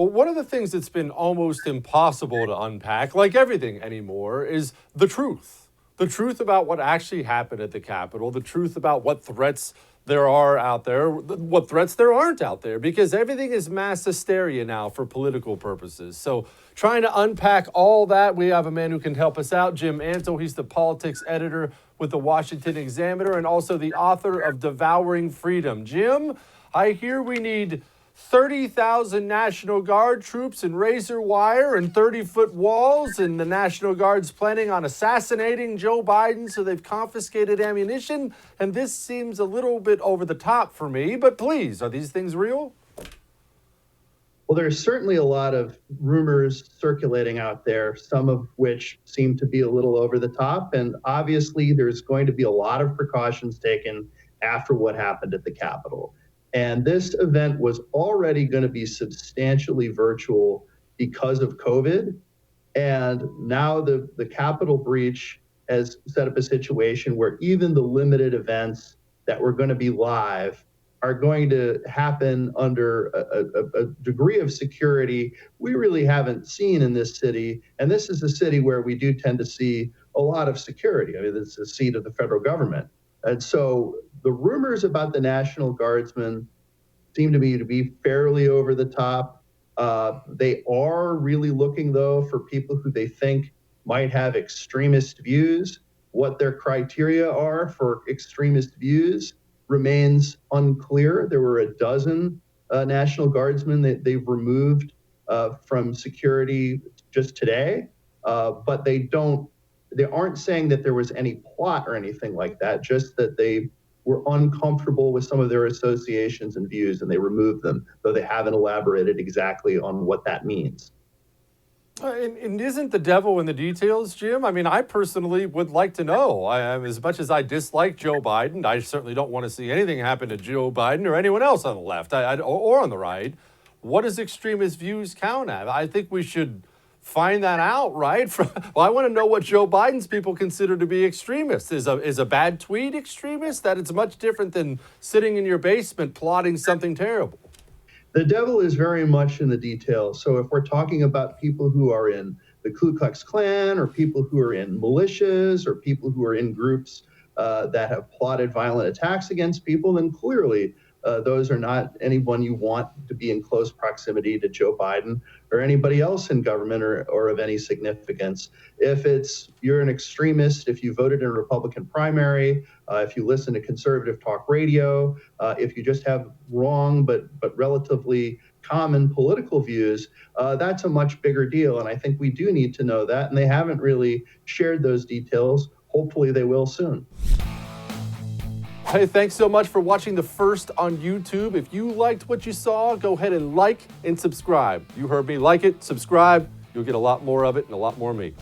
Well, one of the things that's been almost impossible to unpack, like everything anymore, is the truth. The truth about what actually happened at the Capitol, the truth about what threats there are out there, what threats there aren't out there, because everything is mass hysteria now for political purposes. So, trying to unpack all that, we have a man who can help us out, Jim Antle. He's the politics editor with the Washington Examiner and also the author of Devouring Freedom. Jim, I hear we need 30,000 National Guard troops and razor wire and 30-foot walls, and the National Guard's planning on assassinating Joe Biden, so they've confiscated ammunition, and this seems a little bit over the top for me, but please, are these things real? Well, there's certainly a lot of rumors circulating out there, some of which seem to be a little over the top, and obviously there's going to be a lot of precautions taken after what happened at the Capitol. And this event was already going to be substantially virtual because of COVID. And now the Capitol breach has set up a situation where even the limited events that were going to be live are going to happen under a degree of security we really haven't seen in this city. And this is a city where we do tend to see a lot of security. I mean, it's the seat of the federal government. And so the rumors about the National Guardsmen seem to me to be fairly over the top. They are really looking, though, for people who they think might have extremist views. What their criteria are for extremist views remains unclear. There were a dozen National Guardsmen that they've removed from security just today, but they aren't saying that there was any plot or anything like that, just that they were uncomfortable with some of their associations and views and they removed them, though they haven't elaborated exactly on what that means. And isn't the devil in the details, Jim? I mean, I personally would like to know. As much as I dislike Joe Biden, I certainly don't want to see anything happen to Joe Biden or anyone else on the left or on the right. What does extremist views count at? I think we should find that out, right? Well, I want to know what Joe Biden's people consider to be extremists. Is a bad tweet extremist? That it's much different than sitting in your basement plotting something terrible. The devil is very much in the details. So if we're talking about people who are in the Ku Klux Klan or people who are in militias or people who are in groups that have plotted violent attacks against people, then clearly those are not anyone you want to be in close proximity to Joe Biden or anybody else in government or of any significance. If you're an extremist, if you voted in a Republican primary, if you listen to conservative talk radio, if you just have wrong but relatively common political views, that's a much bigger deal. And I think we do need to know that. And they haven't really shared those details. Hopefully they will soon. Hey, thanks so much for watching The First on YouTube. If you liked what you saw, go ahead and like and subscribe. You heard me. Like it, subscribe. You'll get a lot more of it and a lot more of me.